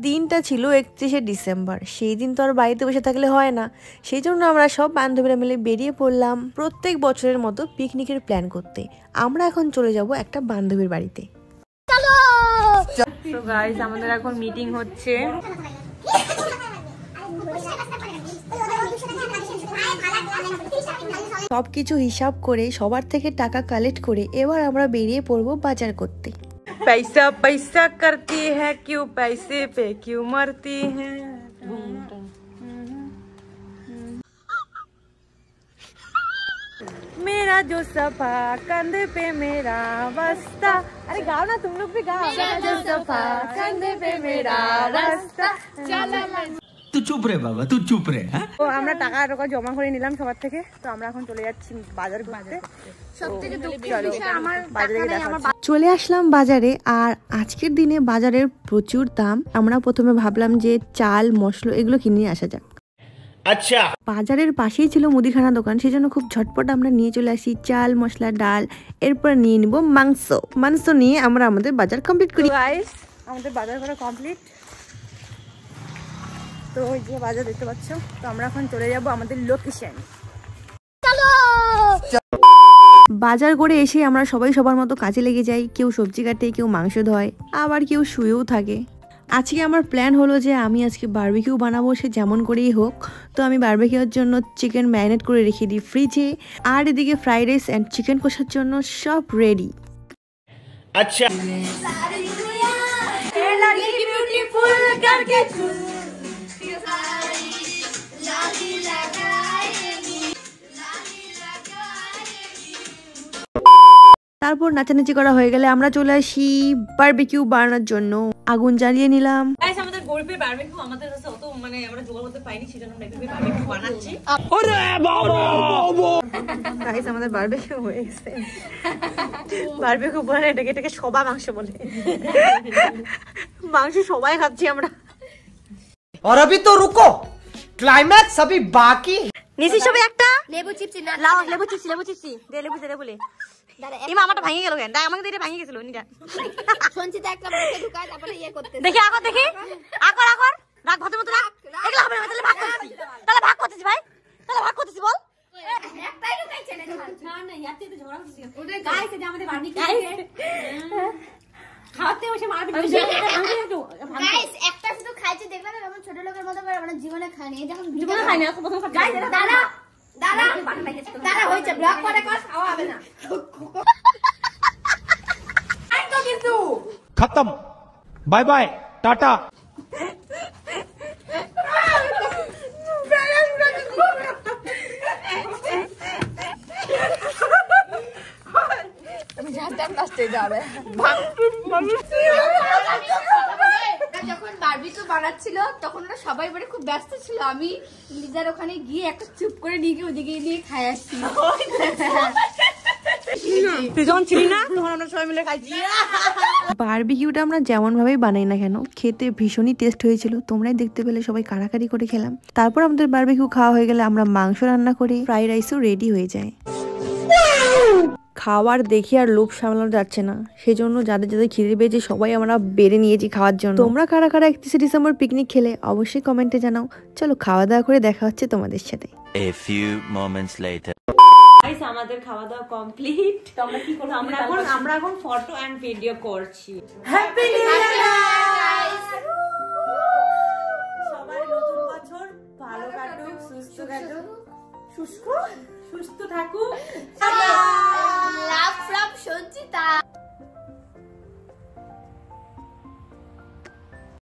দিনটা ছিল 31শে ডিসেম্বর। সেই দিন তো আর বাড়িতে বসে থাকলে হয় না, সেই জন্য আমরা সব বান্ধবীরা মিলে বেরিয়ে পড়লাম প্রত্যেক বছরের মতো পিকনিকের প্ল্যান করতে। আমরা এখন চলে যাব একটা বান্ধবীর বাড়িতে। তো গাইস, আমাদের এখন মিটিং হচ্ছে। সবকিছু হিসাব করে সবার থেকে টাকা কালেক্ট করে এবার আমরা বেরিয়ে পড়বো বাজার করতে। पैसा पैसा करती है क्यों, पैसे पे क्यों मरती है। मेरा जो सफा कंधे पे मेरा बस्ता। अरे गाओ ना, तुम लोग भी गाओ। मेरा जो सफा कंधे पे मेरा बस्ता। तू चुप रे बाबा, तू चुप रे। তো আমরা টাকা জমা করে নিলাম সবার থেকে। তো আমরা এখন চলে যাচ্ছি বাজার করতে। চলে আসলাম বাজারে। আর আজকের দিনে বাজারের প্রচুর দাম। আমরা প্রথমে ভাবলাম যে চাল মশলা এগুলো কিনে আসা যাক। আচ্ছা, বাজারের পাশেই ছিল মুদিখানা দোকান, সেই জন্য খুব ঝটপট আমরা নিয়ে চলে আসি চাল মশলা ডাল। এরপর নিয়ে নিব মাংস নিয়ে আমরা আমাদের বাজার কমপ্লিট করি। গাইস, আমাদের বাজার করা কমপ্লিট। তো ওই যে বাজার দেখতে পাচ্ছ। তো আমরা এখন চলে যাব আমাদের লোকেশন। বাজার করে এসে আমরা সবাই সবার মতো কাজে লেগে যাই। কেউ সবজি কাটে, কেউ মাংস ধোয়, আবার কেউ শুয়েও থাকে। আজকে আমার প্ল্যান হলো যে আমি আজকে বারবিকিউ বানাবো, সে যেমন করেই হোক। তো আমি বারবিকিউর জন্য চিকেন ম্যারিনেট করে রেখে দিই ফ্রিজে। আর এদিকে ফ্রাইড রাইস অ্যান্ড চিকেন কষার জন্য সব রেডি। আচ্ছা, তারপর নাচানাচি করা হয়ে গেলে আমরা চলে আসি বারবিকিউ বানানোর জন্য। আগুন জ্বালিয়ে নিলাম। গাইস, আমাদের গরিবের বারবিকিউ আমাদের কাছে অত আমরা জোগাড় করতে পাইনি, সেজন্য আমরা একটু বারবিকিউ বানাচ্ছি। ওরে বাবা! গাইস, আমাদের বারবিকিউ হয়ে গেছে। বারবিকিউ বলে এটাকে সবা মাংস বলে। মাংস সবাই খাচ্ছি আমরা। और अभी तो रुको, क्लाइमैक्स अभी बाकी। নিচি সবাই একটা লেবু চিপসি না লাও, লেবু চিপসি দে, লেবু বলে। ইমা আমারটা ভাঙে গেল কেন? আমাকে দিয়ে ভাঙে গেছিল নিটা। সঞ্চিতা একটা মুখে ঢুকায় তারপরে ইয়ে করতে। দেখি আকর রাগ ভাতের মতো রাগ। এগুলো হবে না, তাহলে ভাগ করতেছি। ভাই, তাহলে ভাগ করতেছি বল। একটাই ঢুকাইছে না ইয়াতে তো ঝগড়া করছিস। ওদের গাইস যে আমাদের বারবিকিউ খাওয়াতে বসে মারবি। গাইস, একটা শুধু খাইছে দেখলা না, যখন ছোট লোকের মতো করে মানে জীবনে খায়নি। এই যখন জীবনে খাইনি, এখন প্রথম গাইস দাদা হইছে ব্লক করে কর, খাওয়া হবে না। আই তো কিছু खत्म, बाय बाय, टाटा। যখন বারবিকিউ বানাচ্ছিল তখন ওরা সবাই মানে খুব ব্যস্ত ছিল। আমি লিজার ওখানে গিয়ে একটা চুপ করে নিয়ে গিয়ে ওদিকে নিয়ে খাই আসছি। তুই যখন ছিলি না তখন আমরা সবাই মিলে খাইছি। বারবিকিউটা আমরা যেমন ভাবেই বানাই না কেন, খেতে ভীষণই টেস্ট হয়েছিল। তোমরাই দেখতে পেলে সবাই কাড়াকাড়ি করে খেলাম। তারপর আমাদের বারবিকিউ খাওয়া হয়ে গেলে আমরা মাংস রান্না করে ফ্রাইড রাইসও রেডি হয়ে যায়। খাওয়ার দেখে আর লোভ সামলানো যাচ্ছে না, সেজন্য যাদের যাদের খিদে পেয়েছে সবাই আমরা বেড়ে নিয়েছি খাওয়ার জন্য। তোমরা কারা কারা 31শে ডিসেম্বর পিকনিক খেলে অবশ্যই কমেন্টে জানাও। চলো খাওয়া দাওয়া করে দেখা হচ্ছে তোমাদের সাথে। A few moments later. Guys, আমাদের খাওয়া দাওয়া কমপ্লিট। তো আমরা কি করব? আমরা এখন ফটো এন্ড ভিডিও করছি। Happy new year guys! সবাই নতুন বছর ভালো কাটুক, সুস্থ কাটুক, সুস্থ থাকুক। Love from Sanchita.